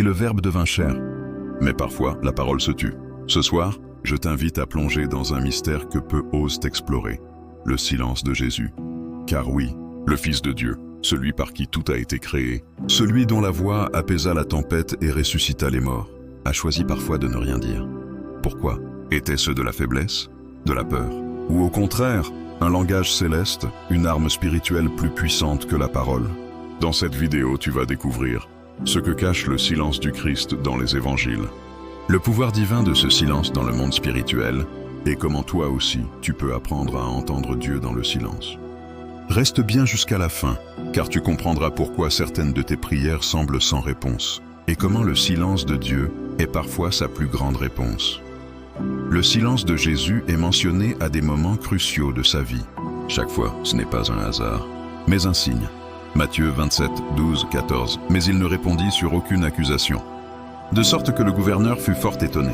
et le Verbe devint chair. Mais parfois, la parole se tue. Ce soir, je t'invite à plonger dans un mystère que peu osent explorer, le silence de Jésus. Car oui, le Fils de Dieu, celui par qui tout a été créé, celui dont la voix apaisa la tempête et ressuscita les morts, a choisi parfois de ne rien dire. Pourquoi? Était-ce de la faiblesse? De la peur? Ou au contraire, un langage céleste, une arme spirituelle plus puissante que la parole? Dans cette vidéo, tu vas découvrir ce que cache le silence du Christ dans les évangiles, le pouvoir divin de ce silence dans le monde spirituel, et comment toi aussi tu peux apprendre à entendre Dieu dans le silence. Reste bien jusqu'à la fin, car tu comprendras pourquoi certaines de tes prières semblent sans réponse, et comment le silence de Dieu est parfois sa plus grande réponse. Le silence de Jésus est mentionné à des moments cruciaux de sa vie. Chaque fois, ce n'est pas un hasard, mais un signe. Matthieu 27, 12, 14. Mais il ne répondit sur aucune accusation, de sorte que le gouverneur fut fort étonné.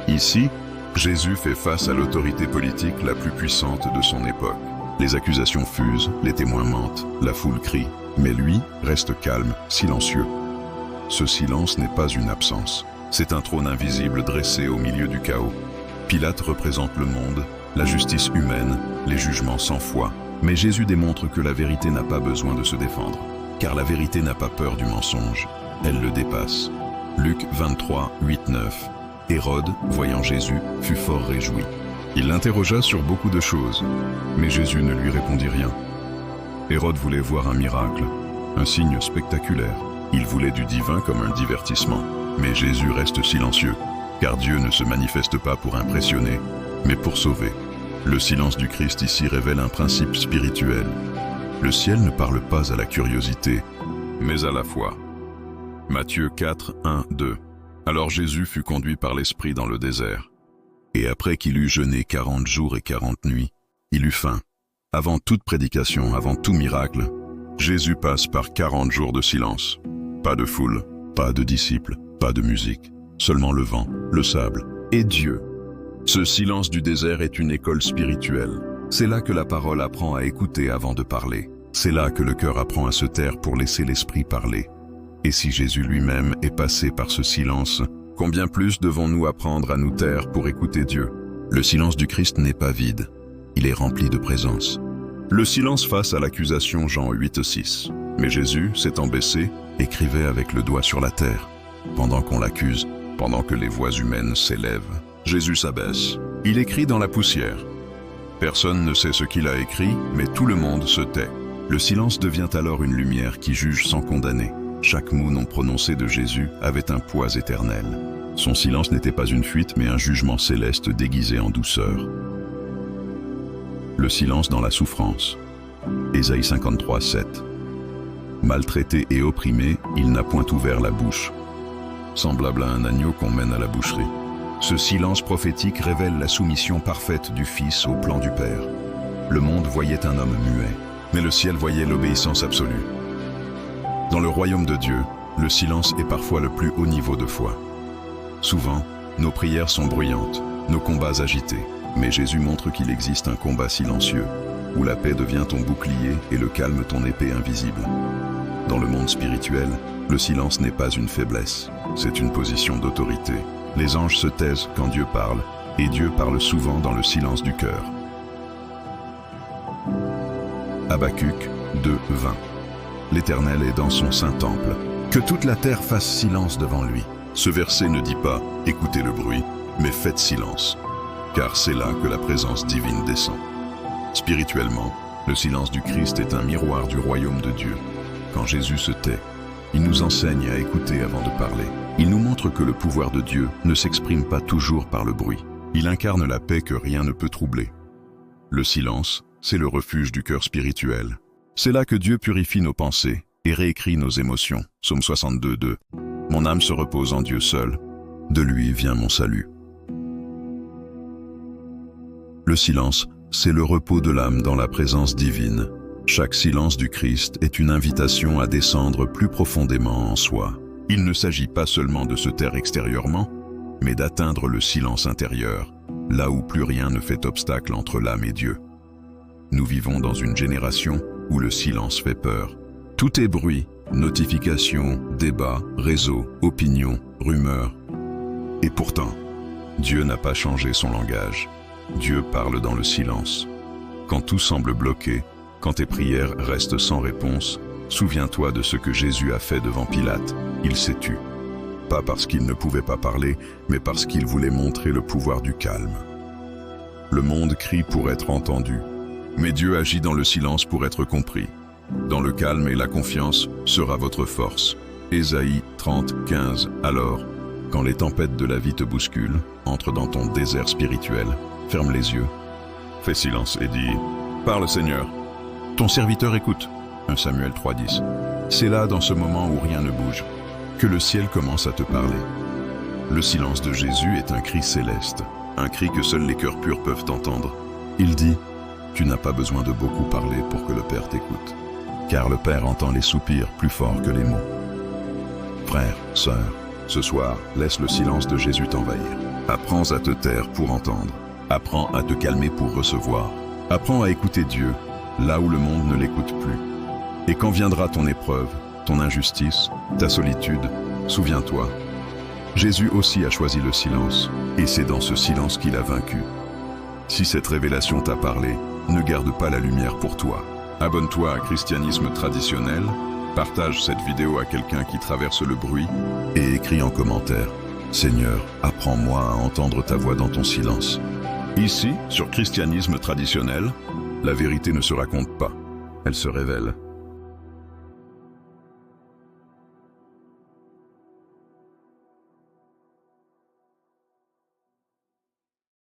Ici, Jésus fait face à l'autorité politique la plus puissante de son époque. Les accusations fusent, les témoins mentent, la foule crie, mais lui reste calme, silencieux. Ce silence n'est pas une absence, c'est un trône invisible dressé au milieu du chaos. Pilate représente le monde, la justice humaine, les jugements sans foi. Mais Jésus démontre que la vérité n'a pas besoin de se défendre, car la vérité n'a pas peur du mensonge, elle le dépasse. Luc 23, 8, 9. Hérode, voyant Jésus, fut fort réjoui. Il l'interrogea sur beaucoup de choses, mais Jésus ne lui répondit rien. Hérode voulait voir un miracle, un signe spectaculaire. Il voulait du divin comme un divertissement, mais Jésus reste silencieux, car Dieu ne se manifeste pas pour impressionner, mais pour sauver. Le silence du Christ ici révèle un principe spirituel. Le ciel ne parle pas à la curiosité, mais à la foi. Matthieu 4, 1, 2. Alors Jésus fut conduit par l'Esprit dans le désert. Et après qu'il eut jeûné 40 jours et 40 nuits, il eut faim. Avant toute prédication, avant tout miracle, Jésus passe par 40 jours de silence. Pas de foule, pas de disciples, pas de musique, seulement le vent, le sable et Dieu. Ce silence du désert est une école spirituelle. C'est là que la parole apprend à écouter avant de parler. C'est là que le cœur apprend à se taire pour laisser l'esprit parler. Et si Jésus lui-même est passé par ce silence, combien plus devons-nous apprendre à nous taire pour écouter Dieu? Le silence du Christ n'est pas vide, il est rempli de présence. Le silence face à l'accusation, Jean 8, 6. Mais Jésus, s'étant baissé, écrivait avec le doigt sur la terre. Pendant qu'on l'accuse, pendant que les voix humaines s'élèvent, Jésus s'abaisse. Il écrit dans la poussière. Personne ne sait ce qu'il a écrit, mais tout le monde se tait. Le silence devient alors une lumière qui juge sans condamner. Chaque mot non prononcé de Jésus avait un poids éternel. Son silence n'était pas une fuite, mais un jugement céleste déguisé en douceur. Le silence dans la souffrance. Ésaïe 53, 7. Maltraité et opprimé, il n'a point ouvert la bouche. Semblable à un agneau qu'on mène à la boucherie. Ce silence prophétique révèle la soumission parfaite du Fils au plan du Père. Le monde voyait un homme muet, mais le ciel voyait l'obéissance absolue. Dans le royaume de Dieu, le silence est parfois le plus haut niveau de foi. Souvent, nos prières sont bruyantes, nos combats agités, mais Jésus montre qu'il existe un combat silencieux, où la paix devient ton bouclier et le calme ton épée invisible. Dans le monde spirituel, le silence n'est pas une faiblesse, c'est une position d'autorité. Les anges se taisent quand Dieu parle, et Dieu parle souvent dans le silence du cœur. Habacuc 2, 20. L'Éternel est dans son saint temple. Que toute la terre fasse silence devant lui. Ce verset ne dit pas « écoutez le bruit », mais faites silence, car c'est là que la présence divine descend. Spirituellement, le silence du Christ est un miroir du royaume de Dieu. Quand Jésus se tait, il nous enseigne à écouter avant de parler. Il nous montre que le pouvoir de Dieu ne s'exprime pas toujours par le bruit. Il incarne la paix que rien ne peut troubler. Le silence, c'est le refuge du cœur spirituel. C'est là que Dieu purifie nos pensées et réécrit nos émotions. Psaume 62, 2. Mon âme se repose en Dieu seul. De lui vient mon salut. Le silence, c'est le repos de l'âme dans la présence divine. Chaque silence du Christ est une invitation à descendre plus profondément en soi. Il ne s'agit pas seulement de se taire extérieurement, mais d'atteindre le silence intérieur, là où plus rien ne fait obstacle entre l'âme et Dieu. Nous vivons dans une génération où le silence fait peur. Tout est bruit, Notifications, débats, réseaux, opinions, rumeurs. Et pourtant, Dieu n'a pas changé son langage. Dieu parle dans le silence. Quand tout semble bloqué, quand tes prières restent sans réponse, souviens-toi de ce que Jésus a fait devant Pilate. Il s'est tu. Pas parce qu'il ne pouvait pas parler, mais parce qu'il voulait montrer le pouvoir du calme. Le monde crie pour être entendu, mais Dieu agit dans le silence pour être compris. Dans le calme et la confiance sera votre force. Ésaïe 30, 15. Alors, quand les tempêtes de la vie te bousculent, entre dans ton désert spirituel, ferme les yeux, fais silence et dis « Parle Seigneur ». Ton serviteur écoute. 1 Samuel 3, 10. C'est là, dans ce moment où rien ne bouge, que le ciel commence à te parler. Le silence de Jésus est un cri céleste, un cri que seuls les cœurs purs peuvent entendre. Il dit « Tu n'as pas besoin de beaucoup parler pour que le Père t'écoute, car le Père entend les soupirs plus forts que les mots. » Frère, sœur, ce soir, laisse le silence de Jésus t'envahir. Apprends à te taire pour entendre. Apprends à te calmer pour recevoir. Apprends à écouter Dieu, là où le monde ne l'écoute plus. Et quand viendra ton épreuve, ton injustice, ta solitude, souviens-toi, Jésus aussi a choisi le silence, et c'est dans ce silence qu'il a vaincu. Si cette révélation t'a parlé, ne garde pas la lumière pour toi. Abonne-toi à Christianisme Traditionnel, partage cette vidéo à quelqu'un qui traverse le bruit, et écris en commentaire « Seigneur, apprends-moi à entendre ta voix dans ton silence ». Ici, sur Christianisme Traditionnel, la vérité ne se raconte pas, elle se révèle.